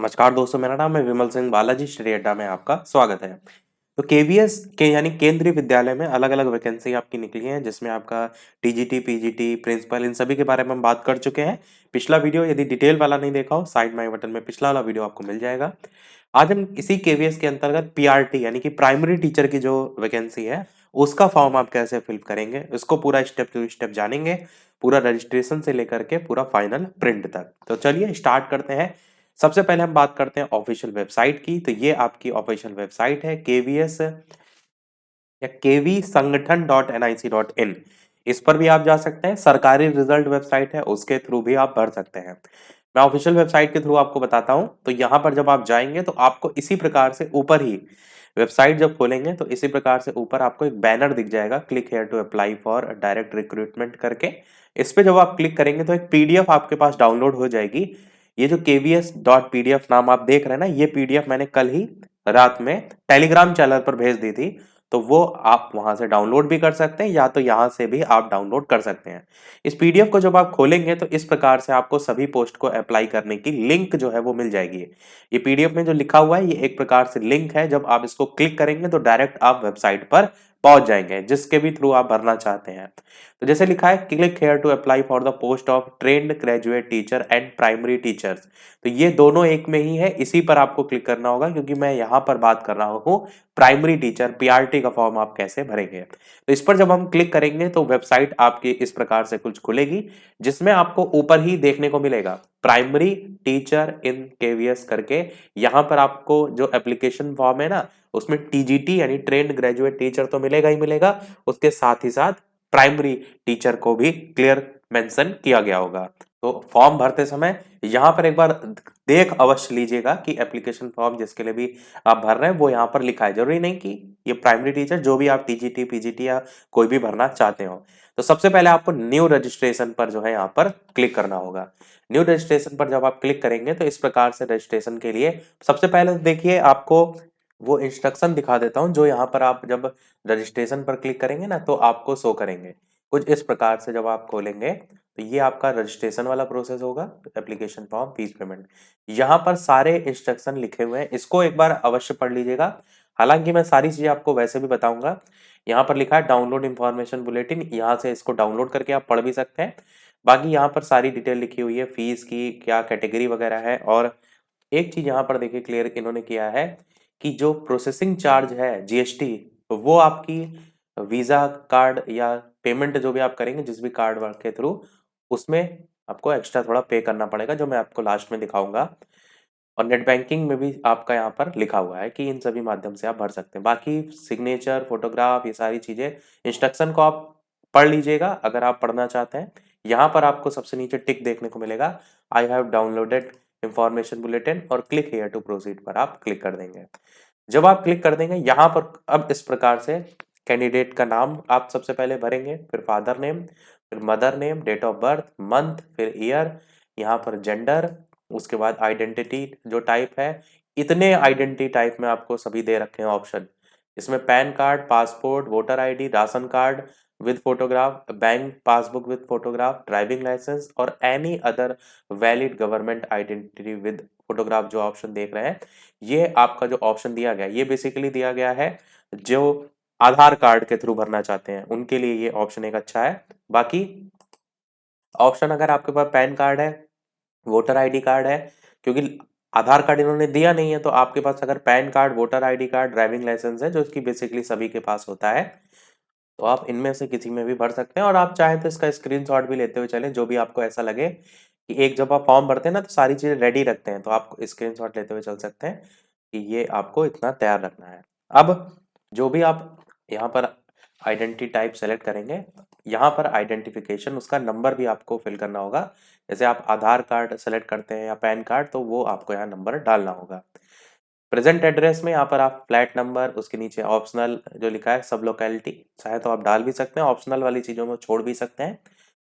नमस्कार दोस्तों, मेरा नाम है विमल सिंह बालाजी। स्टडी अड्डा में आपका स्वागत है। तो केवीएस के यानी केंद्रीय विद्यालय में अलग अलग वैकेंसी आपकी निकली है, जिसमें आपका टीजीटी, पीजीटी, प्रिंसिपल, इन सभी के बारे में हम बात कर चुके हैं। पिछला वीडियो यदि डिटेल वाला नहीं देखा हो, साइड में आई बटन में पिछला वाला वीडियो आपको मिल जाएगा। आज हम इसी केवीएस के अंतर्गत पीआरटी यानी कि प्राइमरी टीचर की जो वैकेंसी है, उसका फॉर्म आप कैसे फिल करेंगे, इसको पूरा स्टेप टू स्टेप जानेंगे, पूरा रजिस्ट्रेशन से लेकर के पूरा फाइनल प्रिंट तक। तो चलिए स्टार्ट करते हैं। सबसे पहले हम बात करते हैं ऑफिशियल वेबसाइट की। तो ये आपकी ऑफिशियल वेबसाइट है केवीएस या केवी संगठन .nic.in। इस पर भी आप जा सकते हैं। सरकारी रिजल्ट वेबसाइट है, उसके थ्रू भी आप भर सकते हैं। मैं ऑफिशियल वेबसाइट के थ्रू आपको बताता हूं। तो यहाँ पर जब आप जाएंगे तो आपको इसी प्रकार से ऊपर ही वेबसाइट जब खोलेंगे तो इसी प्रकार से ऊपर आपको एक बैनर दिख जाएगा, click here to apply for direct recruitment करके। इस पे जब आप क्लिक करेंगे तो एक पीडीएफ आपके पास डाउनलोड हो जाएगी। ये जो kvs.pdf नाम आप देख रहे हैं ना, ये पीडीएफ मैंने कल ही रात में टेलीग्राम चैनल पर भेज दी थी। तो वो आप वहां से डाउनलोड भी कर सकते हैं, या तो यहां से भी आप डाउनलोड कर सकते हैं। इस पीडीएफ को जब आप खोलेंगे तो इस प्रकार से आपको सभी पोस्ट को अप्लाई करने की लिंक जो है वो मिल जाएगी। ये पीडीएफ में जो लिखा हुआ है, ये एक प्रकार से लिंक है। जब आप इसको क्लिक करेंगे तो डायरेक्ट आप वेबसाइट पर पहुंच जाएंगे, जिसके भी थ्रू आप भरना चाहते हैं। तो जैसे लिखा है, click here to apply for the post of trained graduate teacher and primary teachers. तो ये दोनों एक में ही है, इसी पर आपको क्लिक करना होगा, क्योंकि मैं यहाँ पर बात कर रहा हूँ प्राइमरी टीचर पीआरटी का फॉर्म आप कैसे भरेंगे। तो इस पर जब हम क्लिक करेंगे तो वेबसाइट आपकी इस प्रकार से कुछ खुलेगी, जिसमें आपको ऊपर ही देखने को मिलेगा प्राइमरी टीचर इन केवीएस करके। यहाँ पर आपको जो एप्लीकेशन फॉर्म है ना, उसमें टीजीटी यानी ट्रेन्ड ग्रेजुएट टीचर तो मिलेगा ही मिलेगा, उसके साथ ही साथ प्राइमरी टीचर को भी क्लियर मेंशन किया गया होगा। तो फॉर्म भरते समय यहाँ पर एक बार देख अवश्य लीजिएगा कि एप्लीकेशन फॉर्म जिसके लिए भी आप भर रहे हैं वो यहाँ पर लिखा है। जरूरी नहीं कि ये प्राइमरी टीचर, जो भी आप टीजीटी, पीजीटी या कोई भी भरना चाहते हो। तो सबसे पहले आपको न्यू रजिस्ट्रेशन पर जो है यहाँ पर क्लिक करना होगा। न्यू रजिस्ट्रेशन पर जब आप क्लिक करेंगे तो इस प्रकार से रजिस्ट्रेशन के लिए सबसे पहले देखिए, आपको वो इंस्ट्रक्शन दिखा देता हूँ जो यहाँ पर आप जब रजिस्ट्रेशन पर क्लिक करेंगे ना तो आपको शो करेंगे। कुछ इस प्रकार से जब आप खोलेंगे तो ये आपका रजिस्ट्रेशन वाला प्रोसेस होगा, एप्लीकेशन फॉर्म, फीस पेमेंट। यहाँ पर सारे इंस्ट्रक्शन लिखे हुए हैं, इसको एक बार अवश्य पढ़ लीजिएगा। हालांकि मैं सारी चीजें आपको वैसे भी बताऊंगा। यहाँ पर लिखा है डाउनलोड इंफॉर्मेशन बुलेटिन, यहाँ से इसको डाउनलोड करके आप पढ़ भी सकते हैं। बाकी यहाँ पर सारी डिटेल लिखी हुई है, फीस की क्या कैटेगरी वगैरह है। और एक चीज यहाँ पर देखिए क्लियर इन्होंने किया है कि जो प्रोसेसिंग चार्ज है जीएसटी, वो आपकी वीजा कार्ड या पेमेंट जो भी आप करेंगे जिस भी कार्ड के थ्रू, उसमें आपको एक्स्ट्रा थोड़ा पे करना पड़ेगा, जो मैं आपको लास्ट में दिखाऊंगा। और नेट बैंकिंग में भी आपका यहाँ पर लिखा हुआ है कि इन सभी माध्यम से आप भर सकते हैं। बाकी सिग्नेचर, फोटोग्राफ, ये सारी चीजें इंस्ट्रक्शन को आप पढ़ लीजिएगा अगर आप पढ़ना चाहते हैं। यहाँ पर आपको सबसे नीचे टिक देखने को मिलेगा, I have downloaded information bulletin, और क्लिक हियर टू प्रोसीड पर आप क्लिक कर देंगे। जब आप क्लिक कर देंगे यहाँ पर अब इस प्रकार से कैंडिडेट का नाम आप सबसे पहले भरेंगे, फिर फादर नेम, फिर mother name, date of birth, month, फिर ईयर, यहाँ पर जेंडर, उसके बाद आइडेंटिटी जो टाइप है। इतने आइडेंटिटी टाइप में आपको सभी दे रखे हैं ऑप्शन। इसमें PAN card, passport, voter ID, ration card with photograph, bank passbook with photograph, driving licence और any other valid government identity with photograph, जो ऑप्शन देख रहे हैं, ये आपका जो ऑप्शन दिया गया, ये बेसिकली दिया गया है जो आधार कार्ड के थ्रू भरना चाहते हैं उनके लिए ये ऑप्शन एक अच्छा है। बाकी ऑप्शन अगर आपके पास पैन कार्ड है, वोटर आईडी कार्ड है, क्योंकि आधार कार्ड इन्होंने दिया नहीं है, तो आपके पास अगर PAN card, voter ID card, driving licence है, जो इसकी बेसिकली सभी के पास होता है, तो आप इनमें से किसी में भी भर सकते हैं। और आप चाहें तो इसका स्क्रीनशॉट भी लेते हुए चलें, जो भी आपको ऐसा लगे कि एक जब आप फॉर्म भरते हैं ना तो सारी चीजें रेडी रखते हैं, तो आप स्क्रीनशॉट लेते हुए चल सकते हैं कि ये आपको इतना तैयार रखना है। अब जो भी आप यहाँ पर आइडेंटिटी टाइप सेलेक्ट करेंगे, यहाँ पर आइडेंटिफिकेशन उसका नंबर भी आपको फिल करना होगा। जैसे आप आधार कार्ड सेलेक्ट करते हैं या पैन कार्ड, तो वो आपको यहाँ नंबर डालना होगा। प्रेजेंट एड्रेस में यहाँ पर आप फ्लैट नंबर, उसके नीचे ऑप्शनल जो लिखा है सब लोकेलिटी, चाहे तो आप डाल भी सकते हैं, ऑप्शनल वाली चीज़ों में छोड़ भी सकते हैं।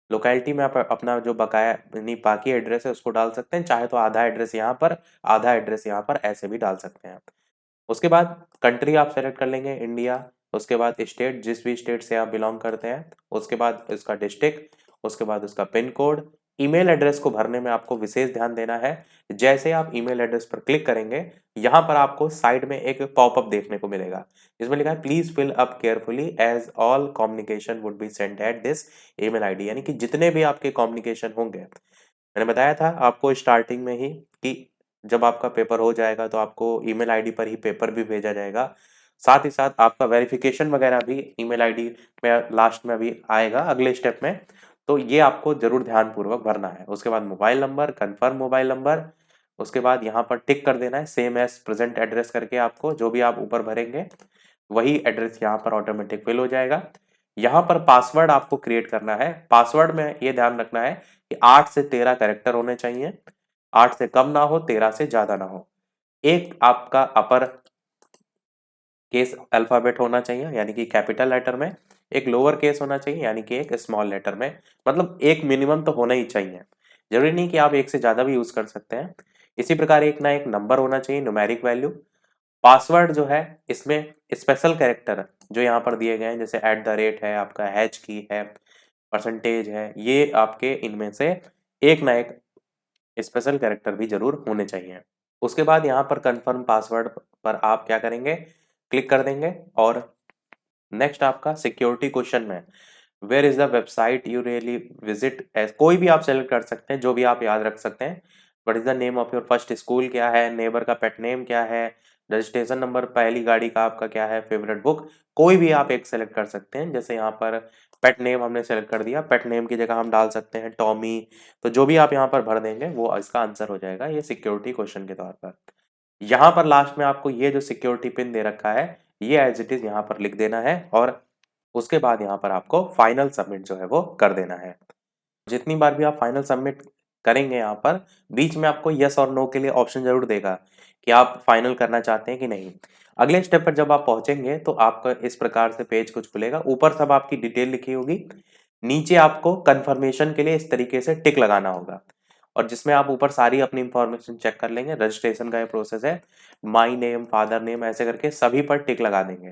लोकेलिटी में आप अपना जो बकाया यानी बाकी एड्रेस है उसको डाल सकते हैं, चाहे तो आधा एड्रेस यहाँ पर, आधा एड्रेस यहाँ पर, ऐसे भी डाल सकते हैं। उसके बाद कंट्री आप सेलेक्ट कर लेंगे, इंडिया। उसके बाद स्टेट, जिस भी स्टेट से आप बिलोंग करते हैं, उसके बाद इसका डिस्ट्रिक्ट, उसके बाद उसका पिन कोड, ईमेल एड्रेस को भरने में आपको विशेष ध्यान देना है। जैसे आप ईमेल एड्रेस पर क्लिक करेंगे, यहाँ पर आपको साइड में एक पॉपअप देखने को मिलेगा, जिसमें लिखा है please fill up carefully as all communication would be sent at this email ID. यानी कि जितने भी आपके कम्युनिकेशन होंगे, मैंने बताया था आपको स्टार्टिंग में ही कि जब आपका पेपर हो जाएगा तो आपको ईमेल आईडी पर ही पेपर भी भेजा जाएगा। साथ ही साथ आपका वेरिफिकेशन वगैरह भी ईमेल आईडी में लास्ट में अभी आएगा अगले स्टेप में। तो ये आपको जरूर ध्यानपूर्वक भरना है। उसके बाद mobile number, confirm mobile number, उसके बाद यहाँ पर टिक कर देना है सेम एज प्रेजेंट एड्रेस करके। आपको जो भी आप ऊपर भरेंगे वही एड्रेस यहाँ पर ऑटोमेटिक फिल हो जाएगा। यहाँ पर पासवर्ड आपको क्रिएट करना है। पासवर्ड में ये ध्यान रखना है कि 8 से 13 कैरेक्टर होने चाहिए, 8 से कम ना हो, 13 से ज्यादा ना हो। एक आपका अपर केस अल्फाबेट होना चाहिए यानी कि कैपिटल लेटर में, एक लोअर केस होना चाहिए यानी कि एक स्मॉल लेटर में। मतलब एक मिनिमम तो होना ही चाहिए, जरूरी नहीं कि आप एक से ज्यादा भी यूज कर सकते हैं। इसी प्रकार एक ना एक नंबर होना चाहिए, न्यूमेरिक वैल्यू। पासवर्ड जो है इसमें स्पेशल कैरेक्टर जो यहाँ पर दिए गए हैं, जैसे एट द रेट है, आपका हैच की है, परसेंटेज है, ये आपके इनमें से एक ना एक स्पेशल कैरेक्टर भी जरूर होने चाहिए। उसके बाद यहाँ पर कंफर्म पासवर्ड पर आप क्या करेंगे, क्लिक कर देंगे। और नेक्स्ट आपका सिक्योरिटी क्वेश्चन में where is the website you really visit, कोई भी आप सेलेक्ट कर सकते हैं, जो भी आप याद रख सकते हैं। What is the name of your first school क्या है, नेबर का पेट नेम क्या है, रजिस्ट्रेशन नंबर पहली गाड़ी का आपका क्या है, फेवरेट बुक, कोई भी आप एक सेलेक्ट कर सकते हैं। जैसे यहाँ पर पेट नेम हमने सेलेक्ट कर दिया, पेट नेम की जगह हम डाल सकते हैं टॉमी। तो जो भी आप यहाँ पर भर देंगे वो इसका आंसर हो जाएगा, ये सिक्योरिटी क्वेश्चन के तौर पर। यहाँ पर लास्ट में आपको ये जो सिक्योरिटी पिन दे रखा है, ये एज इट इज यहाँ पर लिख देना है और उसके बाद यहाँ पर आपको फाइनल सबमिट जो है वो कर देना है। जितनी बार भी आप फाइनल सबमिट करेंगे, यहाँ पर बीच में आपको यस और नो के लिए ऑप्शन जरूर देगा कि आप फाइनल करना चाहते हैं कि नहीं। अगले स्टेप पर जब आप पहुंचेंगे तो आपका इस प्रकार से पेज कुछ खुलेगा, ऊपर सब आपकी डिटेल लिखी होगी, नीचे आपको कंफर्मेशन के लिए इस तरीके से टिक लगाना होगा और जिसमें आप ऊपर सारी अपनी इंफॉर्मेशन चेक कर लेंगे। रजिस्ट्रेशन का ये प्रोसेस है, माई नेम, फादर नेम, ऐसे करके सभी पर टिक लगा देंगे।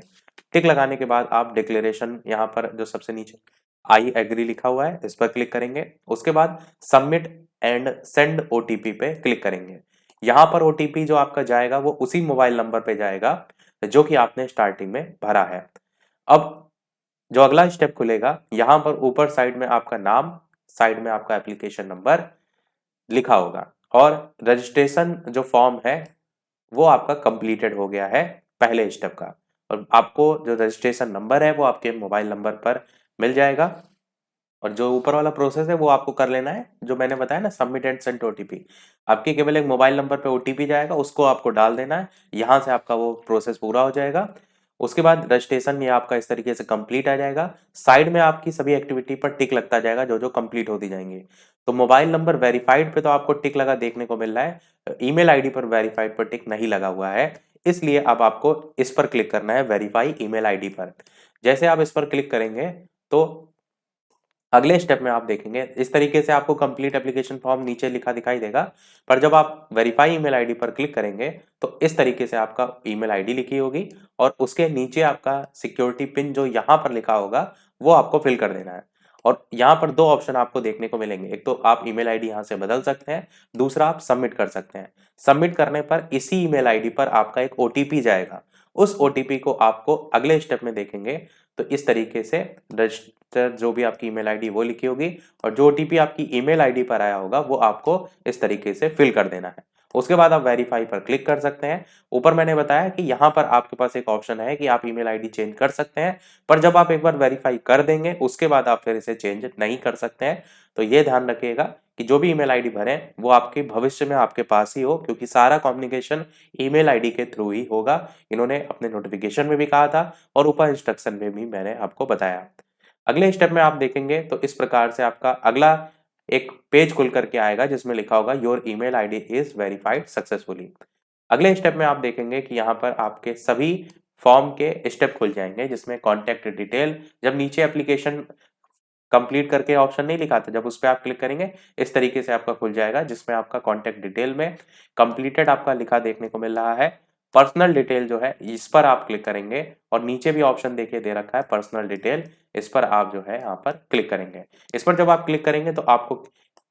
टिक लगाने के बाद आप डिक्लेरेशन यहाँ पर जो सबसे नीचे आई एग्री लिखा हुआ है इस पर क्लिक करेंगे। उसके बाद सबमिट एंड सेंड ओटीपी पे क्लिक करेंगे। यहाँ पर ओटीपी जो आपका जाएगा वो उसी मोबाइल नंबर पे जाएगा जो कि आपने स्टार्टिंग में भरा है। अब जो अगला स्टेप खुलेगा, यहाँ पर ऊपर साइड में आपका नाम, साइड में आपका एप्लीकेशन नंबर लिखा होगा और रजिस्ट्रेशन जो फॉर्म है वो आपका कंप्लीटेड हो गया है पहले स्टेप का। और आपको जो रजिस्ट्रेशन नंबर है वो आपके मोबाइल नंबर पर मिल जाएगा और जो ऊपर वाला प्रोसेस है वो आपको कर लेना है, जो मैंने बताया ना, सबमिट एंड सेंड ओटीपी। आपके केवल एक मोबाइल नंबर पे ओटीपी जाएगा, उसको आपको डाल देना है, यहाँ से आपका वो प्रोसेस पूरा हो जाएगा। उसके बाद रजिस्ट्रेशन ये आपका इस तरीके से कंप्लीट आ जाएगा। साइड में आपकी सभी एक्टिविटी पर टिक लगता जाएगा जो जो कंप्लीट होती जाएंगी। तो मोबाइल नंबर वेरीफाइड पे तो आपको टिक लगा देखने को मिल रहा है, ईमेल आईडी पर वेरीफाइड पर टिक नहीं लगा हुआ है, इसलिए अब आपको इस पर क्लिक करना है, वेरीफाई ईमेल आईडी पर। जैसे आप इस पर क्लिक करेंगे तो अगले स्टेप में आप देखेंगे इस तरीके से आपको कंप्लीट एप्लीकेशन फॉर्म नीचे लिखा दिखाई देगा। पर जब आप वेरीफाई ईमेल आईडी पर क्लिक करेंगे तो इस तरीके से आपका ईमेल आईडी लिखी होगी और उसके नीचे आपका सिक्योरिटी पिन जो यहाँ पर लिखा होगा वो आपको फिल कर देना है। और यहाँ पर दो ऑप्शन आपको देखने को मिलेंगे, एक तो आप ईमेल आईडी यहाँ से बदल सकते हैं, दूसरा आप सबमिट कर सकते हैं। सबमिट करने पर इसी ईमेल आईडी पर आपका एक ओटीपी जाएगा, उस ओटीपी को आपको अगले स्टेप में देखेंगे तो इस तरीके से रजिस्टर जो भी आपकी ईमेल आईडी वो लिखी होगी और जो ओटीपी आपकी ईमेल आईडी पर आया होगा वो आपको इस तरीके से फिल कर देना है। उसके बाद आप वेरीफाई पर क्लिक कर सकते हैं। ऊपर मैंने बताया कि यहाँ पर आपके पास एक ऑप्शन है कि आप ईमेल आईडी चेंज कर सकते हैं, पर जब आप एक बार वेरीफाई कर देंगे उसके बाद आप फिर इसे चेंज नहीं कर सकते हैं। तो ये ध्यान रखिएगा कि जो भी ईमेल आईडी भरें वो आपके भविष्य में आपके पास ही हो, क्योंकि सारा कम्युनिकेशन ईमेल आईडी के थ्रू ही होगा। इन्होंने अपने नोटिफिकेशन में भी कहा था और ऊपर इंस्ट्रक्शन में भी मैंने आपको बताया। अगले स्टेप में आप देखेंगे तो इस प्रकार से आपका अगला एक पेज खुल करके आएगा जिसमें लिखा होगा your email ID is verified successfully. अगले स्टेप में आप देखेंगे कि यहाँ पर आपके सभी फॉर्म के स्टेप खुल जाएंगे जिसमें कॉन्टैक्ट डिटेल, जब नीचे एप्लीकेशन कंप्लीट करके ऑप्शन नहीं लिखा था, जब उस पर आप क्लिक करेंगे इस तरीके से आपका खुल जाएगा जिसमें आपका कॉन्टैक्ट डिटेल में कंप्लीटेड आपका लिखा देखने को मिल रहा है। पर्सनल डिटेल जो है इस पर आप क्लिक करेंगे और नीचे भी ऑप्शन देखिए दे रखा है पर्सनल डिटेल, इस पर आप जो है यहाँ पर क्लिक करेंगे। इस पर जब आप क्लिक करेंगे तो आपको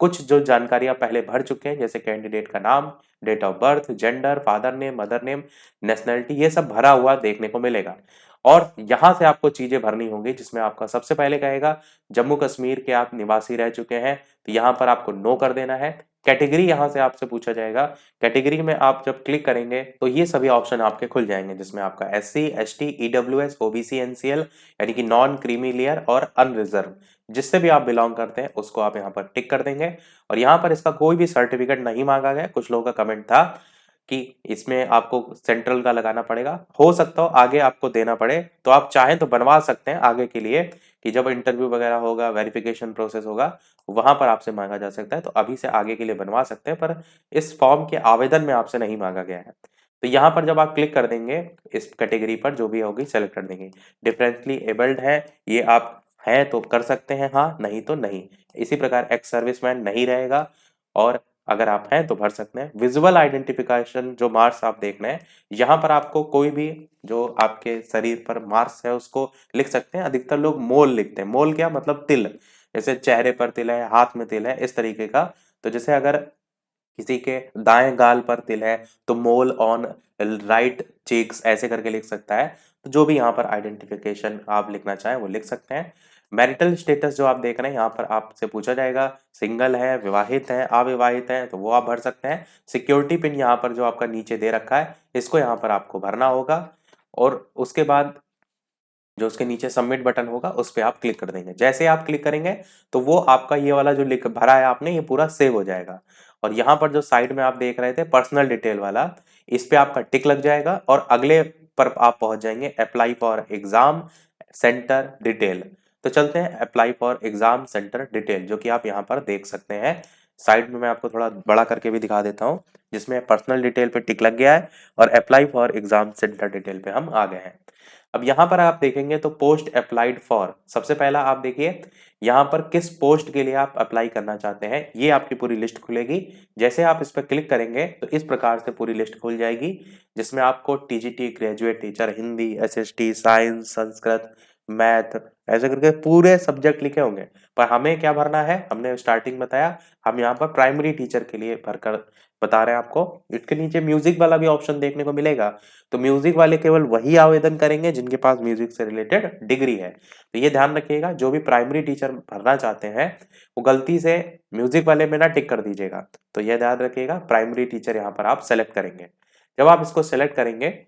कुछ जो जानकारी आप पहले भर चुके हैं, जैसे कैंडिडेट का नाम, date of birth, gender, father name, mother name, nationality, ये सब भरा हुआ देखने को मिलेगा। और यहाँ से आपको चीजें भरनी होंगी, जिसमें आपका सबसे पहले कहेगा जम्मू कश्मीर के आप निवासी रह चुके हैं, तो यहाँ पर आपको नो कर देना है। कैटेगरी यहाँ से आपसे पूछा जाएगा, कैटेगरी में आप जब क्लिक करेंगे तो ये सभी ऑप्शन आपके खुल जाएंगे, जिसमें आपका SC, ST, EWS, OBC, NCL यानी कि नॉन क्रीमी लेयर और अनरिजर्व, जिससे भी आप बिलोंग करते हैं उसको आप यहाँ पर टिक कर देंगे। और यहाँ पर इसका कोई भी सर्टिफिकेट नहीं मांगा गया। कुछ लोगों का कमेंट था कि इसमें आपको सेंट्रल का लगाना पड़ेगा, हो सकता हो आगे आपको देना पड़े, तो आप चाहें तो बनवा सकते हैं आगे के लिए, कि जब इंटरव्यू वगैरह होगा, वेरिफिकेशन प्रोसेस होगा, वहां पर आपसे मांगा जा सकता है, तो अभी से आगे के लिए बनवा सकते हैं, पर इस फॉर्म के आवेदन में आपसे नहीं मांगा गया है। तो यहाँ पर जब आप क्लिक कर देंगे इस कैटेगरी पर, जो भी होगी सेलेक्ट कर देंगे। डिफरेंटली एबल्ड है, ये आप हैं तो कर सकते हैं हाँ, नहीं तो नहीं। इसी प्रकार एक्स सर्विसमैन नहीं रहेगा, और अगर आप हैं तो भर सकते हैं। विजुअल आइडेंटिफिकेशन जो मार्क्स आप देख रहे हैं, यहाँ पर आपको कोई भी जो आपके शरीर पर मार्क्स है उसको लिख सकते हैं। अधिकतर लोग मोल लिखते हैं। मोल क्या मतलब? तिल, जैसे चेहरे पर तिल है, हाथ में तिल है, इस तरीके का। तो जैसे अगर किसी के दाएं गाल पर तिल है तो मोल ऑन राइट चीक्स ऐसे करके लिख सकता है। तो जो भी यहाँ पर आइडेंटिफिकेशन आप लिखना चाहें वो लिख सकते हैं। मैरिटल स्टेटस जो आप देख रहे हैं, यहाँ पर आपसे पूछा जाएगा सिंगल है, विवाहित है, अविवाहित है, तो वो आप भर सकते हैं। सिक्योरिटी पिन यहाँ पर जो आपका नीचे दे रखा है, इसको यहाँ पर आपको भरना होगा, और उसके बाद जो उसके नीचे सबमिट बटन होगा उस पर आप क्लिक कर देंगे। जैसे आप क्लिक करेंगे तो वो आपका ये वाला जो लिख भरा है आपने, ये पूरा सेव हो जाएगा। और यहाँ पर जो साइड में आप देख रहे थे पर्सनल डिटेल वाला, इस पे आपका टिक लग जाएगा, और अगले पर आप पहुंच जाएंगे apply for exam centre detail. तो चलते हैं apply for exam centre detail, जो कि आप यहाँ पर देख सकते हैं। साइड में मैं आपको थोड़ा बड़ा करके भी दिखा देता हूँ, जिसमें पर्सनल डिटेल पे टिक लग गया है और apply for exam centre detail पे हम आ गए हैं। अब यहाँ पर आप देखेंगे तो पोस्ट अप्लाइड फॉर, सबसे पहला आप देखिए यहाँ पर किस पोस्ट के लिए आप अप्लाई करना चाहते हैं, ये आपकी पूरी लिस्ट खुलेगी। जैसे आप इस पर क्लिक करेंगे तो इस प्रकार से पूरी लिस्ट खुल जाएगी, जिसमें आपको TGT graduate teacher Hindi, SST, science, Sanskrit, math, ऐसे करके पूरे सब्जेक्ट लिखे होंगे। पर हमें क्या भरना है, हमने स्टार्टिंग बताया, हम यहाँ पर प्राइमरी टीचर के लिए भरकर बता रहे हैं आपको। इसके नीचे म्यूजिक वाला भी ऑप्शन देखने को मिलेगा, तो म्यूजिक वाले केवल वही आवेदन करेंगे जिनके पास म्यूजिक से रिलेटेड डिग्री है। तो ये ध्यान रखिएगा, जो भी प्राइमरी टीचर भरना चाहते हैं वो गलती से म्यूजिक वाले में ना टिक कर दीजिएगा। तो यह ध्यान रखिएगा, प्राइमरी टीचर यहाँ पर आप सेलेक्ट करेंगे। जब आप इसको सेलेक्ट करेंगे,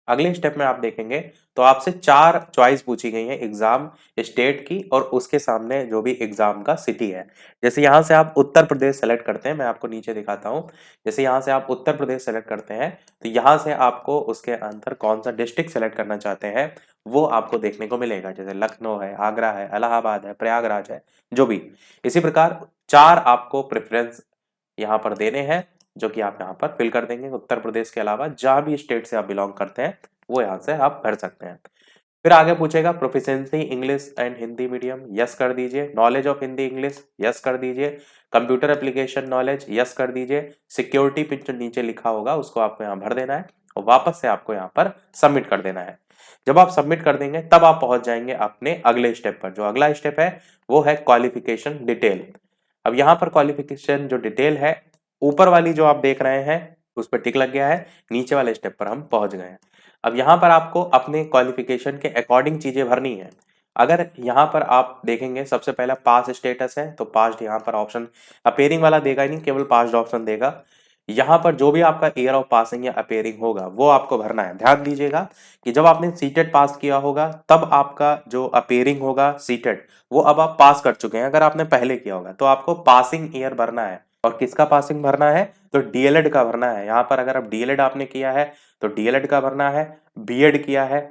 अगले स्टेप में आप देखेंगे तो आपसे 4 चॉइस पूछी गई है एग्जाम स्टेट की, और उसके सामने जो भी एग्जाम का सिटी है। जैसे यहाँ से आप उत्तर प्रदेश सेलेक्ट करते हैं, मैं आपको नीचे दिखाता हूँ। जैसे यहाँ से आप उत्तर प्रदेश सेलेक्ट करते हैं, तो यहाँ से आपको उसके अंदर कौन सा डिस्ट्रिक्ट सेलेक्ट करना चाहते हैं वो आपको देखने को मिलेगा। जैसे लखनऊ है, आगरा है, इलाहाबाद है, प्रयागराज है, जो भी। इसी प्रकार 4 आपको प्रेफरेंस यहाँ पर देने हैं, जो कि आप यहाँ पर फिल कर देंगे। उत्तर प्रदेश के अलावा जहाँ भी स्टेट से आप बिलोंग करते हैं वो यहाँ से आप भर सकते हैं। फिर आगे पूछेगा proficiency English and Hindi medium, yes कर दीजिए। Knowledge of Hindi English, yes कर दीजिए। कंप्यूटर एप्लीकेशन नॉलेज, यस कर दीजिए। सिक्योरिटी पिन जो नीचे लिखा होगा उसको आपको यहाँ भर देना है, और वापस से आपको यहाँ पर सबमिट कर देना है। जब आप सबमिट कर देंगे तब आप पहुंच जाएंगे अपने अगले स्टेप पर। जो अगला स्टेप है वो है क्वालिफिकेशन डिटेल। अब यहाँ पर क्वालिफिकेशन जो डिटेल है, ऊपर वाली जो आप देख रहे हैं उस पर टिक लग गया है, नीचे वाले स्टेप पर हम पहुंच गए हैं। अब यहाँ पर आपको अपने क्वालिफिकेशन के अकॉर्डिंग चीजें भरनी है। अगर यहाँ पर आप देखेंगे सबसे पहला पास स्टेटस है, तो पास्ड यहाँ पर ऑप्शन अपेयरिंग वाला देगा ही नहीं, केवल पास्ड ऑप्शन देगा। यहाँ पर जो भी आपका ईयर ऑफ पासिंग या अपेयरिंग होगा वो आपको भरना है। ध्यान दीजिएगा कि जब आपने सीटेट पास किया होगा तब आपका जो अपेयरिंग होगा सीटेट, वो अब आप पास कर चुके हैं। अगर आपने पहले किया होगा तो आपको पासिंग ईयर भरना है। और किसका पासिंग भरना है? तो डीएलएड का भरना है। यहाँ पर अगर आप डीएलएड आपने किया है तो डीएलएड का भरना है, बीएड किया है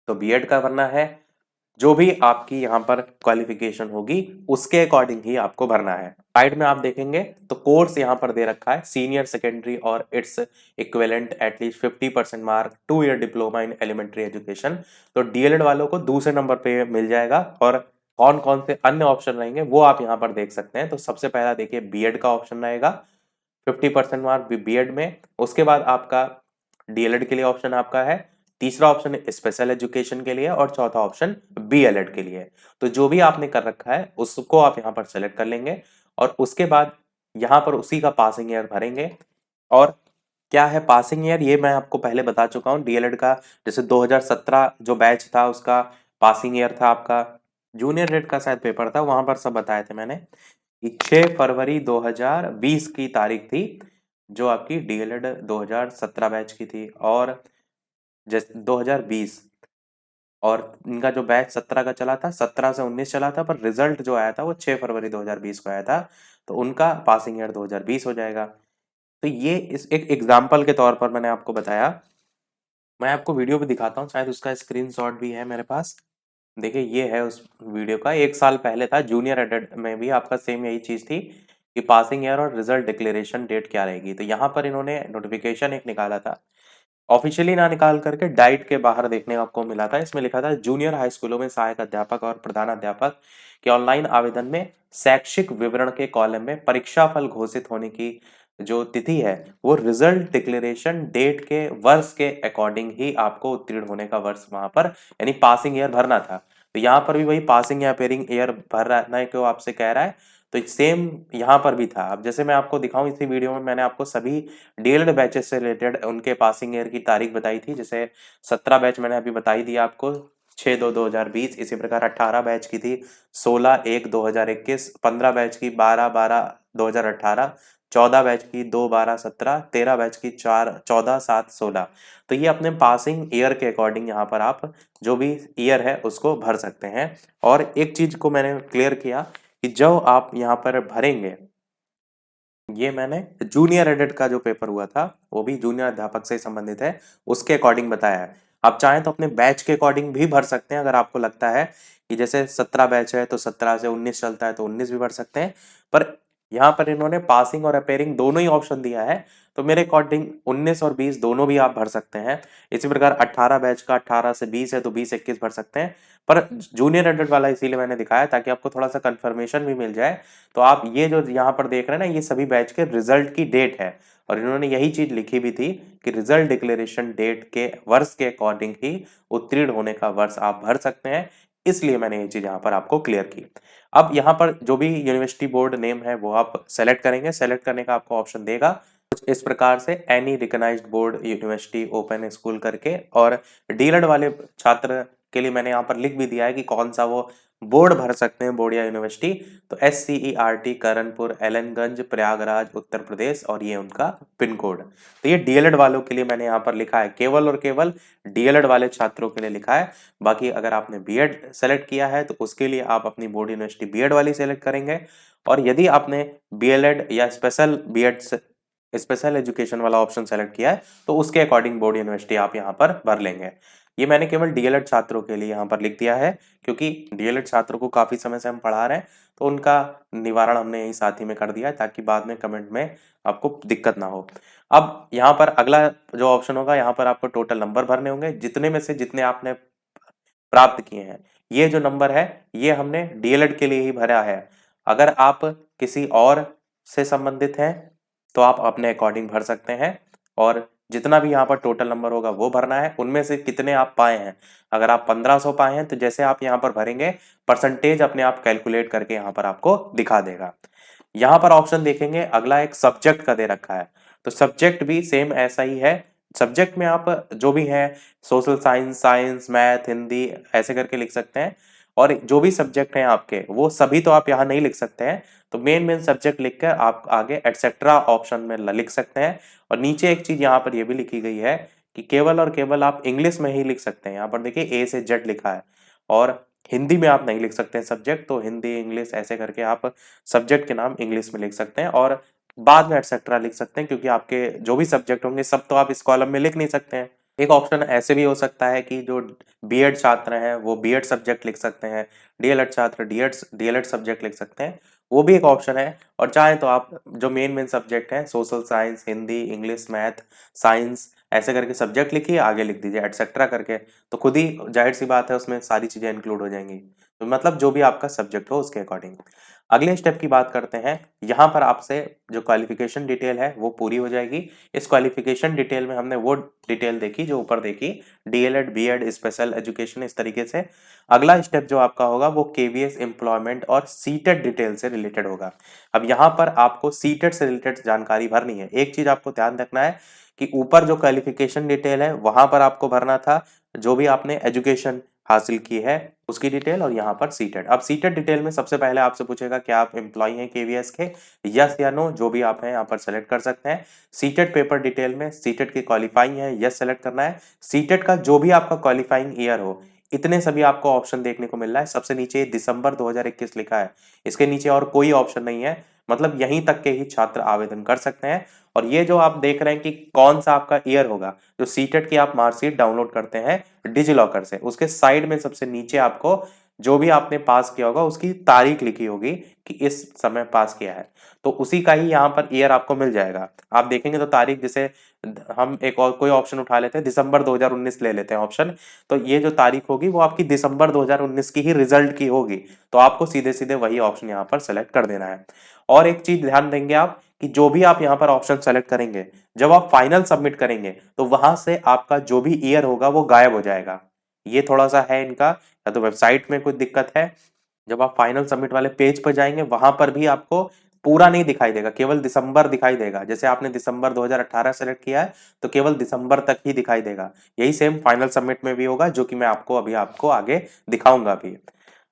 तो बीएड का भरना है। जो भी आपकी यहाँ पर क्वालिफिकेशन होगी उसके अकॉर्डिंग ही आपको भरना है। साइड में आप देखेंगे तो कोर्स यहाँ पर दे रखा है सीनियर सेकेंडरी और its equivalent at least 50% mark 2 year diploma in elementary education. तो डीएलएड वालों को दूसरे नंबर पे मिल जाएगा, और कौन कौन से अन्य ऑप्शन रहेंगे वो आप यहाँ पर देख सकते हैं। तो सबसे पहला देखिए बीएड का ऑप्शन रहेगा, 50% मार्क बीएड में। उसके बाद आपका डीएलएड के लिए ऑप्शन आपका है, तीसरा ऑप्शन स्पेशल एजुकेशन के लिए, और चौथा ऑप्शन बीएलएड के लिए। तो जो भी आपने कर रखा है उसको आप यहाँ पर सेलेक्ट कर लेंगे, और उसके बाद यहाँ पर उसी का पासिंग ईयर भरेंगे। और क्या है पासिंग ईयर, ये मैं आपको पहले बता चुका हूँ डीएलएड का। जैसे 2017 जो बैच था उसका पासिंग ईयर था आपका, जूनियर रेट का शायद पेपर था, वहां पर सब बताए थे मैंने कि 6 फरवरी 2020 की तारीख थी जो आपकी डीएलएड 2017 बैच की थी। और जैसे 2020, और इनका जो बैच 17 का चला था, 17 से 19 चला था, पर रिजल्ट जो आया था वो 6 फरवरी 2020 को आया था, तो उनका पासिंग ईयर 2020 हो जाएगा। तो ये इस एक एग्जाम्पल के तौर पर मैंने आपको बताया। मैं आपको वीडियो भी दिखाता हूँ, शायद उसका स्क्रीनशॉट भी है मेरे पास। देखिए ये है उस वीडियो का, 1 साल पहले था, जूनियर एडेड में भी आपका सेम यही चीज़ थी कि पासिंग ईयर और रिजल्ट डिक्लेरेशन डेट क्या रहेगी। तो यहाँ पर इन्होंने नोटिफिकेशन एक निकाला था, ऑफिशियली ना निकाल करके डाइट के बाहर देखने आपको मिला था। इसमें लिखा था जूनियर हाई स्कूलों में सहायक अध्यापक और प्रधानाध्यापक के ऑनलाइन आवेदन में शैक्षिक विवरण के कॉलम में परीक्षा फल घोषित होने की जो तिथि है वो रिजल्ट डिक्लेरेशन डेट के वर्ष के अकॉर्डिंग ही आपको उत्तीर्ण होने का वर्ष वहां पर यानी पासिंग ईयर भरना था। तो यहाँ पर भी वही पासिंग या अपेयरिंग ईयर भरना है क्यों आपसे कह रहा है, तो सेम यहाँ पर भी था। अब जैसे मैं आपको दिखाऊं, इसी वीडियो में मैंने आपको सभी डीएलएड बैचेस से रिलेटेड उनके पासिंग ईयर की तारीख बताई थी। जैसे 17 बैच मैंने अभी बता ही दिया आपको, 6/2/2020। इसी प्रकार 18 बैच की थी 16/1/2021, 15 बैच की 12/12/2018, 14 बैच की 2/12/17, 13 बैच की 14/7/16। तो ये अपने पासिंग ईयर के अकॉर्डिंग यहाँ पर आप जो भी ईयर है उसको भर सकते हैं। और एक चीज को मैंने क्लियर किया कि जब आप यहाँ पर भरेंगे, ये मैंने जूनियर एडेड का जो पेपर हुआ था वो भी जूनियर अध्यापक से संबंधित है, उसके अकॉर्डिंग बताया है। आप चाहें तो अपने बैच के अकॉर्डिंग भी भर सकते हैं, अगर आपको लगता है कि जैसे 17 बैच है तो 17 से 19 चलता है तो 19 भी भर सकते हैं। पर यहाँ पर इन्होंने पासिंग और अपेयरिंग दोनों ही ऑप्शन दिया है, तो मेरे अकॉर्डिंग 19 और 20 दोनों भी आप भर सकते हैं। इसी प्रकार 18 बैच का 18 से 20 है तो 20-21 भर सकते हैं। पर जूनियर एडेड वाला इसीलिए मैंने दिखाया ताकि आपको थोड़ा सा कंफर्मेशन भी मिल जाए। तो आप ये जो यहाँ पर देख रहे हैं ना, ये सभी बैच के रिजल्ट की डेट है, और इन्होंने यही चीज लिखी भी थी कि रिजल्ट डिक्लेरेशन डेट के वर्ष के अकॉर्डिंग ही उत्तीर्ण होने का वर्ष आप भर सकते हैं। इसलिए मैंने ये चीज यहाँ पर आपको क्लियर की। अब यहाँ पर जो भी यूनिवर्सिटी बोर्ड नेम है वो आप सेलेक्ट करेंगे, सेलेक्ट करने का आपको ऑप्शन देगा कुछ इस प्रकार से, any recognised board university open school करके। और डीएलएड वाले छात्र के लिए मैंने यहाँ पर लिख भी दिया है कि कौन सा वो बोर्ड भर सकते हैं, बोर्ड या यूनिवर्सिटी। तो SCERT करणपुर एलनगंज प्रयागराज उत्तर प्रदेश, और ये उनका पिन कोड। तो ये डीएलएड वालों के लिए मैंने यहाँ पर लिखा है, केवल और केवल डीएलएड वाले छात्रों के लिए लिखा है। बाकी अगर आपने बीएड सेलेक्ट किया है तो उसके लिए आप अपनी बोर्ड यूनिवर्सिटी बीएड वाली सेलेक्ट करेंगे। और यदि आपने बीएलएड या स्पेशल बीएड स्पेशल एजुकेशन वाला ऑप्शन सेलेक्ट किया है तो उसके अकॉर्डिंग बोर्ड यूनिवर्सिटी आप यहाँ पर भर लेंगे। ये मैंने केवल डीएलएड छात्रों के लिए यहाँ पर लिख दिया है, क्योंकि डीएलएड छात्रों को काफी समय से हम पढ़ा रहे हैं, तो उनका निवारण हमने यही साथ ही में कर दिया है ताकि बाद में कमेंट में आपको दिक्कत ना हो। अब यहाँ पर अगला जो ऑप्शन होगा, यहाँ पर आपको टोटल नंबर भरने होंगे, जितने में से जितने आपने प्राप्त किए हैं। ये जो नंबर है ये हमने डीएलएड के लिए ही भरा है। अगर आप किसी और से संबंधित हैं तो आप अपने अकॉर्डिंग भर सकते हैं, और जितना भी यहाँ पर टोटल नंबर होगा वो भरना है। उनमें से कितने आप पाए हैं, अगर आप 1500 पाए हैं तो जैसे आप यहाँ पर भरेंगे परसेंटेज अपने आप कैलकुलेट करके यहाँ पर आपको दिखा देगा। यहाँ पर ऑप्शन देखेंगे अगला एक सब्जेक्ट का दे रखा है, तो सब्जेक्ट भी सेम ऐसा ही है। सब्जेक्ट में आप जो भी है social science, science, math, Hindi ऐसे करके लिख सकते हैं। और जो भी सब्जेक्ट हैं आपके वो सभी तो आप यहाँ नहीं लिख सकते हैं, तो मेन मेन सब्जेक्ट लिखकर आप आगे एटसेट्रा ऑप्शन में लिख सकते हैं। और नीचे एक चीज यहाँ पर ये भी लिखी गई है कि केवल और केवल आप इंग्लिश में ही लिख सकते हैं। यहाँ पर देखिए A से Z लिखा है, और हिंदी में आप नहीं लिख सकते हैं सब्जेक्ट, तो हिंदी इंग्लिश ऐसे करके आप सब्जेक्ट के नाम इंग्लिश में लिख सकते हैं, और बाद में एटसेट्रा लिख सकते हैं, क्योंकि आपके जो भी सब्जेक्ट होंगे सब तो आप इस कॉलम में लिख नहीं सकते हैं। एक ऑप्शन ऐसे भी हो सकता है कि जो बीएड छात्र हैं वो बीएड सब्जेक्ट लिख सकते हैं, डीएलएड छात्र डीएलएड सब्जेक्ट लिख सकते हैं, वो भी एक ऑप्शन है। और चाहे तो आप जो मेन मेन सब्जेक्ट हैं social science, Hindi, English, math, science ऐसे करके सब्जेक्ट लिखिए, आगे लिख दीजिए एटसेट्रा करके, तो खुद ही जाहिर सी बात है उसमें सारी चीजें इंक्लूड हो जाएंगी। तो मतलब जो भी आपका सब्जेक्ट हो उसके अकॉर्डिंग। अगले स्टेप की बात करते हैं। यहाँ पर आपसे जो क्वालिफिकेशन डिटेल है वो पूरी हो जाएगी। इस क्वालिफिकेशन डिटेल में हमने वो डिटेल देखी जो ऊपर देखी, डीएलएड, बीएड, स्पेशल एजुकेशन, इस तरीके से। अगला स्टेप जो आपका होगा वो केवीएस एम्प्लॉयमेंट और सीटेट डिटेल से रिलेटेड होगा। अब यहाँ पर आपको सीटेट से रिलेटेड जानकारी भरनी है। एक चीज आपको ध्यान रखना है कि ऊपर जो क्वालिफिकेशन डिटेल है वहां पर आपको भरना था जो भी आपने एजुकेशन हासिल की है उसकी डिटेल, और यहाँ पर सीटेट। अब सीटेट डिटेल में सबसे पहले आपसे पूछेगा क्या आप एम्प्लॉय हैं केवीएस के, यस या नो, जो भी आप हैं यहाँ पर सेलेक्ट कर सकते हैं। सीटेट पेपर डिटेल में सीटेट की क्वालिफाइंग है, यस सेलेक्ट करना है। सीटेट का जो भी आपका क्वालिफाइंग ईयर हो, इतने सभी आपको ऑप्शन देखने को मिल रहा है। सबसे नीचे दिसंबर 2021 लिखा है, इसके नीचे और कोई ऑप्शन नहीं है, मतलब यहीं तक के ही छात्र आवेदन कर सकते हैं। और ये जो आप देख रहे हैं कि कौन सा आपका ईयर होगा, जो सीटेट की आप मार्कशीट डाउनलोड करते हैं डिजिलॉकर से, उसके साइड में सबसे नीचे आपको जो भी आपने पास किया होगा उसकी तारीख लिखी होगी कि इस समय पास किया है, तो उसी का ही यहाँ पर ईयर आपको मिल जाएगा। आप देखेंगे तो तारीख, जैसे हम एक और कोई ऑप्शन उठा लेते हैं, दिसंबर 2019 ले लेते हैं ऑप्शन, तो ये जो तारीख होगी वो आपकी दिसंबर 2019 की ही रिजल्ट की होगी, तो आपको सीधे सीधे वही ऑप्शन यहाँ पर सेलेक्ट कर देना है। और एक चीज ध्यान देंगे आप कि जो भी आप यहाँ पर ऑप्शन सेलेक्ट करेंगे, जब आप फाइनल सबमिट करेंगे तो वहां से आपका जो भी ईयर होगा वो गायब हो जाएगा। ये थोड़ा सा है इनका, या तो वेबसाइट में कुछ दिक्कत है। जब आप फाइनल सबमिट वाले पेज पर जाएंगे वहां पर भी आपको पूरा नहीं दिखाई देगा, केवल दिसंबर दिखाई देगा। जैसे आपने दिसंबर 2018 सेलेक्ट किया है तो केवल दिसंबर तक ही दिखाई देगा। यही सेम फाइनल सबमिट में भी होगा, जो कि मैं आपको अभी आपको आगे दिखाऊंगा अभी।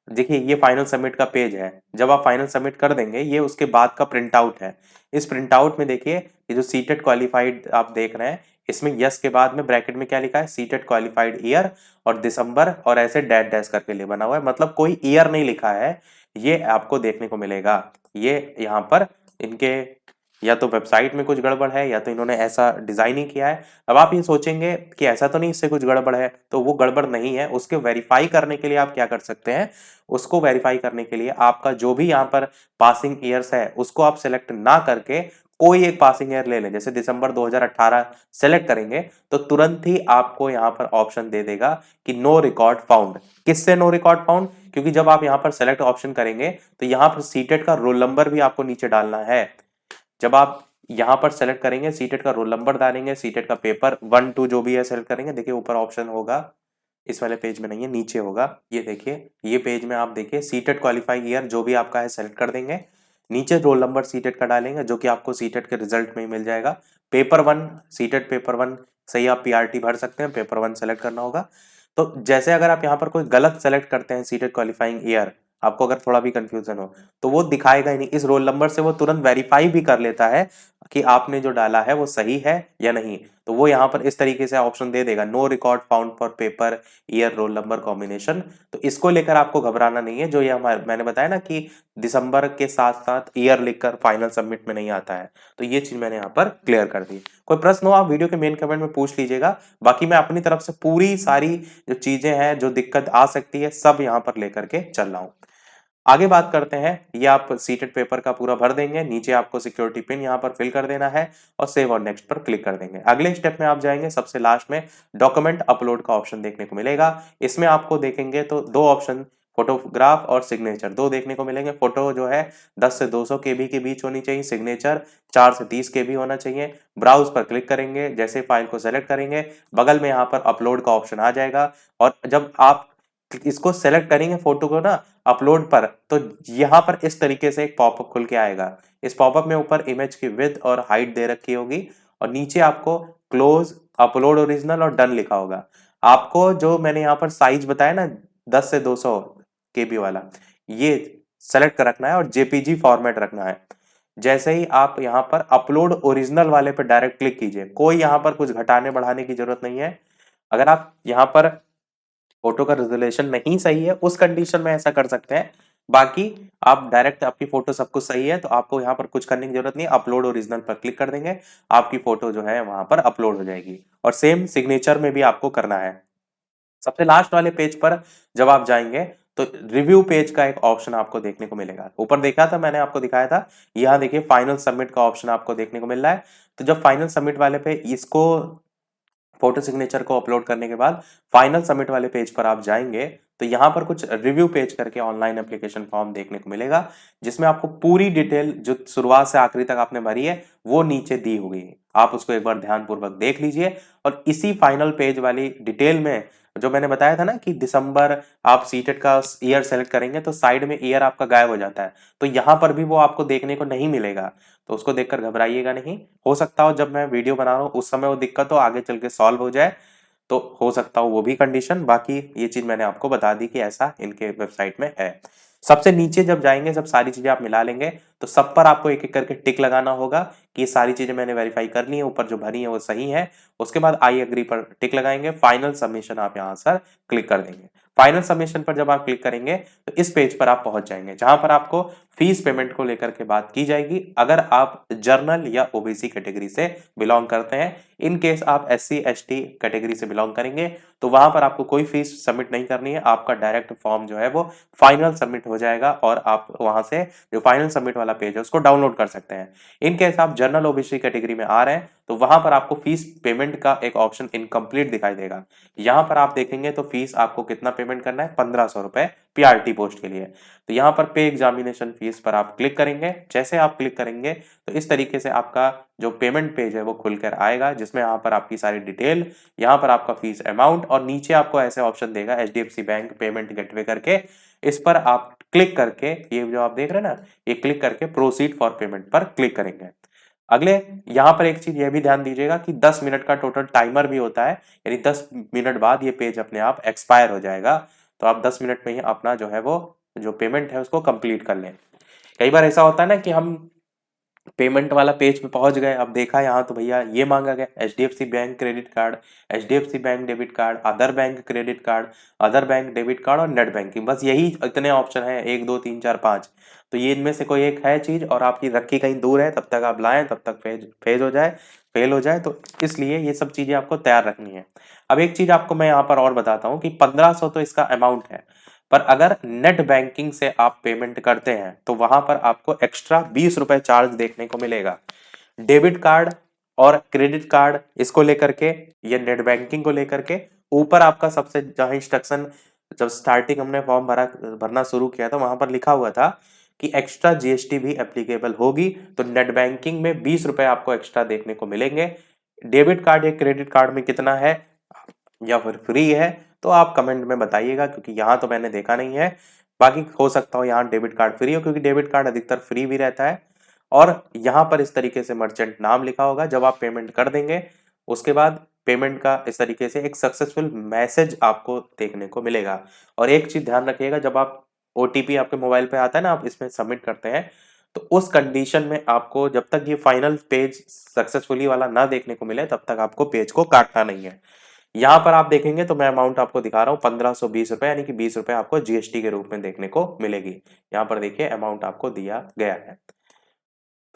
देखिए ये फाइनल सबमिट का पेज है। जब आप फाइनल सबमिट कर देंगे, ये उसके बाद का प्रिंट आउट है। इस प्रिंट आउट में देखिए ये जो सीटेट क्वालिफाइड आप देख रहे हैं, इसमें यस के बाद में ब्रैकेट में क्या लिखा है, सीटेट क्वालिफाइड ईयर और दिसंबर और ऐसे डैश डैश करके लिए बना हुआ है, मतलब कोई ईयर नहीं लिखा है। ये आपको देखने को मिलेगा। ये यहाँ पर इनके या तो वेबसाइट में कुछ गड़बड़ है या तो इन्होंने ऐसा डिजाइन ही किया है। अब आप ये सोचेंगे कि ऐसा तो नहीं इससे कुछ गड़बड़ है, तो वो गड़बड़ नहीं है। उसके वेरीफाई करने के लिए आप क्या कर सकते हैं, उसको वेरीफाई करने के लिए आपका जो भी यहाँ पर पासिंग ईयर्स है उसको आप सेलेक्ट ना करके कोई एक पासिंग ईयर ले लें। जैसे दिसंबर 2018 सेलेक्ट करेंगे तो तुरंत ही आपको यहाँ पर ऑप्शन दे देगा कि नो रिकॉर्ड फाउंड। किससे नो रिकॉर्ड फाउंड? क्योंकि जब आप यहाँ पर सेलेक्ट ऑप्शन करेंगे तो यहाँ पर सीटेट का रोल नंबर भी आपको नीचे डालना है। जब आप यहाँ पर सेलेक्ट करेंगे, सीटेट का रोल नंबर डालेंगे, सीटेट का पेपर 1 2 जो भी है सेलेक्ट करेंगे, देखिए ऊपर ऑप्शन होगा, इस वाले पेज में नहीं है, नीचे होगा। ये देखिए, ये पेज में आप देखिए सीटेट क्वालिफाई ईयर जो भी आपका है सेलेक्ट कर देंगे, नीचे रोल नंबर सीटेट का डालेंगे जो कि आपको सीटेट के रिजल्ट में ही मिल जाएगा। पेपर 1, सीटेट पेपर 1 सही आप पीआरटी भर सकते हैं, पेपर 1 सेलेक्ट करना होगा। तो जैसे अगर आप यहाँ पर कोई गलत सेलेक्ट करते हैं सीटेट क्वालिफाइंग ईयर, आपको अगर थोड़ा भी कंफ्यूजन हो तो वो दिखाएगा ही नहीं। इस रोल नंबर से वो तुरंत वेरीफाई भी कर लेता है कि आपने जो डाला है वो सही है या नहीं। तो वो यहाँ पर इस तरीके से ऑप्शन दे देगा, no record found for paper year roll number combination. तो इसको लेकर आपको घबराना नहीं है। जो ये हमारे मैंने बताया ना कि दिसंबर के साथ साथ ईयर लिखकर फाइनल सबमिट में नहीं आता है, तो ये चीज मैंने यहाँ पर क्लियर कर दी। कोई प्रश्न हो आप वीडियो के मेन कमेंट में पूछ लीजिएगा। बाकी मैं अपनी तरफ से पूरी सारी जो चीजें हैं, जो दिक्कत आ सकती है, सब यहाँ पर लेकर के चल रहा हूँ। आगे बात करते हैं। ये आप सीटेड पेपर का पूरा भर देंगे, नीचे आपको सिक्योरिटी पिन यहाँ पर फिल कर देना है और सेव और नेक्स्ट पर क्लिक कर देंगे। अगले स्टेप में आप जाएंगे, सबसे लास्ट में डॉक्यूमेंट अपलोड का ऑप्शन देखने को मिलेगा। इसमें आपको देखेंगे तो दो ऑप्शन, फोटोग्राफ और सिग्नेचर, दो देखने को मिलेंगे। फोटो जो है 10 से 200 केबी के बीच होनी चाहिए, सिग्नेचर 4 से 30 केबी होना चाहिए। ब्राउज पर क्लिक करेंगे, जैसे फाइल को सेलेक्ट करेंगे बगल में यहाँ पर अपलोड का ऑप्शन आ जाएगा। और जब आप इसको सेलेक्ट करेंगे फोटो को ना अपलोड पर, तो यहाँ पर इस तरीके से एक पॉपअप खुल के आएगा। इस पॉपअप में ऊपर इमेज की विड्थ और हाइट दे रखी होगी और नीचे आपको क्लोज, अपलोड ओरिजिनल और डन लिखा होगा। आपको जो मैंने यहाँ पर साइज बताया ना 10 से 200 केबी वाला, ये सेलेक्ट कर रखना है और जेपीजी फॉर्मेट रखना है। जैसे ही आप यहाँ पर अपलोड ओरिजिनल वाले पे डायरेक्ट क्लिक कीजिए, कोई यहाँ पर कुछ घटाने बढ़ाने की जरूरत नहीं है। अगर आप यहाँ पर फोटो का रेजोल्यूशन नहीं सही है उस कंडीशन में ऐसा कर सकते हैं, बाकी आप डायरेक्ट आपकी फोटो सब कुछ सही है तो आपको यहाँ पर कुछ करने की जरूरत नहीं है। अपलोड ओरिजिनल पर क्लिक कर देंगे, आपकी फोटो जो है वहां पर अपलोड हो जाएगी। और सेम सिग्नेचर में भी आपको करना है। सबसे लास्ट वाले पेज पर जब आप जाएंगे तो रिव्यू पेज का एक ऑप्शन आपको देखने को मिलेगा। ऊपर देखा था मैंने, आपको दिखाया था, यहाँ देखिए फाइनल सबमिट का ऑप्शन आपको देखने को मिल रहा है। तो जब फाइनल सबमिट वाले पे इसको फोटो सिग्नेचर को अपलोड करने के बाद फाइनल सबमिट वाले पेज पर आप जाएंगे तो यहाँ पर कुछ रिव्यू पेज करके ऑनलाइन एप्लीकेशन फॉर्म देखने को मिलेगा, जिसमें आपको पूरी डिटेल जो शुरुआत से आखिरी तक आपने भरी है वो नीचे दी हुई है। आप उसको एक बार ध्यानपूर्वक देख लीजिए और इसी फाइनल पेज वाली डिटेल में जो मैंने बताया था ना कि दिसंबर आप सीटेट का ईयर सेलेक्ट करेंगे तो साइड में ईयर आपका गायब हो जाता है, तो यहाँ पर भी वो आपको देखने को नहीं मिलेगा। तो उसको देखकर घबराइएगा नहीं। हो सकता हो जब मैं वीडियो बना रहा हूँ उस समय वो दिक्कत हो, आगे चल के सॉल्व हो जाए, तो हो सकता हो वो भी कंडीशन। बाकी ये चीज मैंने आपको बता दी कि ऐसा इनके वेबसाइट में है। सबसे नीचे जब जाएंगे, जब सारी चीजें आप मिला लेंगे, तो सब पर आपको एक एक करके टिक लगाना होगा कि ये सारी चीजें मैंने वेरीफाई कर ली है, ऊपर जो भरी है वो सही है। उसके बाद आई एग्री पर टिक लगाएंगे, फाइनल सबमिशन आप यहाँ सर क्लिक कर देंगे। फाइनल सबमिशन पर जब आप क्लिक करेंगे तो इस पेज पर आप पहुंच जाएंगे, जहां पर आपको फीस पेमेंट को लेकर के बात की जाएगी। अगर आप जर्नल या ओबीसी कैटेगरी से बिलोंग करते हैं, इन केस आप एससी एसटी कैटेगरी से बिलोंग करेंगे, तो वहां पर आपको कोई फीस सबमिट नहीं करनी है। आपका डायरेक्ट फॉर्म जो है वो फाइनल सबमिट हो जाएगा और आप वहां से जो फाइनल सबमिट वाला पेज है उसको डाउनलोड कर सकते हैं। इन केस आप जनरल ओबीसी कैटेगरी में आ रहे हैं तो वहां पर आपको फीस पेमेंट का एक ऑप्शन इनकम्प्लीट दिखाई देगा। यहां पर आप देखेंगे तो फीस आपको कितना पेमेंट करना है, 1500 रुपए पीआरटी पोस्ट के लिए। तो यहाँ पर पे एग्जामिनेशन फीस पर आप क्लिक करेंगे। जैसे आप क्लिक करेंगे तो इस तरीके से आपका जो पेमेंट पेज है वो खुलकर आएगा, जिसमें यहाँ पर आपकी सारी डिटेल, यहाँ पर आपका फीस अमाउंट और नीचे आपको ऐसे ऑप्शन देगा एचडीएफसी बैंक पेमेंट गेटवे करके। इस पर आप क्लिक करके, ये जो आप देख रहे हैं ना, ये क्लिक करके प्रोसीड फॉर पेमेंट पर क्लिक करेंगे। अगले यहाँ पर एक चीज ये भी ध्यान दीजिएगा कि 10 मिनट का टोटल टाइमर भी होता है, यानी 10 मिनट बाद ये पेज अपने आप एक्सपायर हो जाएगा। तो आप 10 मिनट में ही अपना जो है वो जो पेमेंट है उसको कंप्लीट कर लें। कई बार ऐसा होता है ना कि हम पेमेंट वाला पेज पे पहुंच गए, अब देखा यहाँ तो भैया ये मांगा गया HDFC bank credit card, HDFC bank debit card, other bank credit card, other bank debit card और नेट बैंकिंग, बस यही इतने ऑप्शन है, 1 2 3 4 5। तो ये इनमें से कोई एक है चीज और आपकी रखी कहीं दूर है, तब तक आप लाएं, तब तक फेज हो जाए, फेल हो जाए, तो इसलिए ये सब चीजें आपको तैयार रखनी है। अब एक चीज आपको मैं यहाँ पर और बताता हूँ कि 1500 तो इसका अमाउंट है, पर अगर नेट बैंकिंग से आप पेमेंट करते हैं तो वहां पर आपको एक्स्ट्रा 20 रुपए चार्ज देखने को मिलेगा। डेबिट कार्ड और क्रेडिट कार्ड इसको लेकर के, ये नेट बैंकिंग को लेकर के ऊपर आपका सबसे जहां इंस्ट्रक्शन, जब स्टार्टिंग हमने फॉर्म भरना शुरू किया था वहां पर लिखा हुआ था कि एक्स्ट्रा जीएसटी भी एप्लीकेबल होगी। तो नेट बैंकिंग में 20 रुपए आपको एक्स्ट्रा देखने को मिलेंगे। डेबिट कार्ड या क्रेडिट कार्ड में कितना है या फिर फ्री है, तो आप कमेंट में बताइएगा, क्योंकि यहाँ तो मैंने देखा नहीं है। बाकी हो सकता हो यहाँ डेबिट कार्ड फ्री हो, क्योंकि डेबिट कार्ड अधिकतर फ्री भी रहता है। और यहाँ पर इस तरीके से मर्चेंट नाम लिखा होगा, जब आप पेमेंट कर देंगे उसके बाद पेमेंट का इस तरीके से एक सक्सेसफुल मैसेज आपको देखने को मिलेगा। और एक चीज ध्यान रखिएगा, जब आप ओटीपी आपके मोबाइल पे आता है ना, आप इसमें सबमिट करते हैं, तो उस कंडीशन में आपको जब तक ये फाइनल पेज सक्सेसफुली वाला ना देखने को मिले तब तक आपको पेज को काटना नहीं है। यहाँ पर आप देखेंगे तो मैं अमाउंट आपको दिखा रहा हूँ 1520 रुपए, यानी कि 20 रुपए आपको जीएसटी के रूप में देखने को मिलेगी। यहाँ पर देखिए अमाउंट आपको दिया गया है।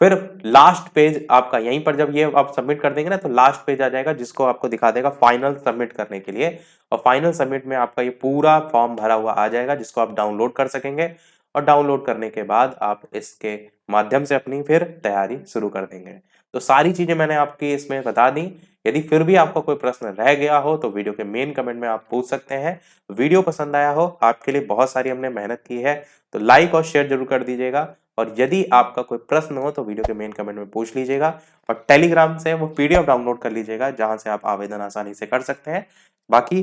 फिर लास्ट पेज आपका, यहीं पर जब ये आप सबमिट कर देंगे ना तो लास्ट पेज आ जाएगा, जिसको आपको दिखा देगा फाइनल सबमिट करने के लिए। और फाइनल सबमिट में आपका ये पूरा फॉर्म भरा हुआ आ जाएगा, जिसको आप डाउनलोड कर सकेंगे। और डाउनलोड करने के बाद आप इसके माध्यम से अपनी फिर तैयारी शुरू कर देंगे। तो सारी चीजें मैंने आपकी इसमें बता दी। यदि फिर भी आपका कोई प्रश्न रह गया हो तो वीडियो के मेन कमेंट में आप पूछ सकते हैं। वीडियो पसंद आया हो, आपके लिए बहुत सारी हमने मेहनत की है, तो लाइक और शेयर जरूर कर दीजिएगा। और यदि आपका कोई प्रश्न हो तो वीडियो के मेन कमेंट में पूछ लीजिएगा। और टेलीग्राम से वो पीडीएफ डाउनलोड कर लीजिएगा, जहां से आप आवेदन आसानी से कर सकते हैं। बाकी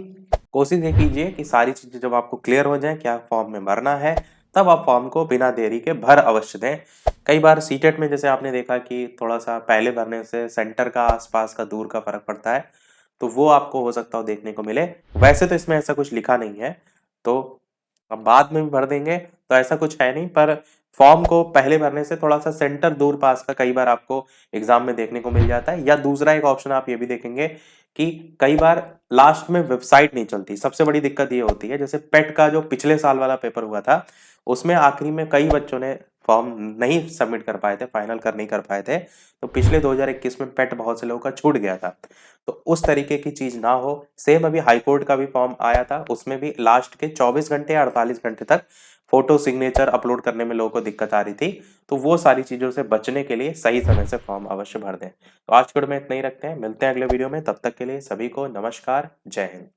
कोशिश ये कीजिए कि सारी चीजें जब आपको क्लियर हो जाए क्या फॉर्म में भरना है, तब आप फॉर्म को बिना देरी के भर अवश्य दें। कई बार सीटेट में जैसे आपने देखा कि थोड़ा सा पहले भरने से सेंटर का आसपास का दूर का फर्क पड़ता है, तो वो आपको हो सकता हो देखने को मिले। वैसे तो इसमें ऐसा कुछ लिखा नहीं है, तो अब बाद में भी भर देंगे तो ऐसा कुछ है नहीं। पर फॉर्म को पहले भरने से थोड़ा सा सेंटर दूर पास का कई बार आपको एग्जाम में देखने को मिल जाता है। या दूसरा एक ऑप्शन आप ये भी देखेंगे कि कई बार लास्ट में वेबसाइट नहीं चलती। सबसे बड़ी दिक्कत ये होती है, जैसे पेट का जो पिछले साल वाला पेपर हुआ था, उसमें आखिरी में कई बच्चों ने फॉर्म नहीं सबमिट कर पाए थे, फाइनल कर नहीं कर पाए थे। तो पिछले 2021 में पेट बहुत से लोगों का छूट गया था। तो उस तरीके की चीज ना हो। सेम अभी हाईकोर्ट का भी फॉर्म आया था, उसमें भी लास्ट के 24 घंटे या 48 घंटे तक फोटो सिग्नेचर अपलोड करने में लोगों को दिक्कत आ रही थी। तो वो सारी चीजों से बचने के लिए सही समय से फॉर्म अवश्य भर दें। तो आज के वीडियो में इतना ही रखते हैं, मिलते हैं अगले वीडियो में। तब तक के लिए सभी को नमस्कार, जय हिंद।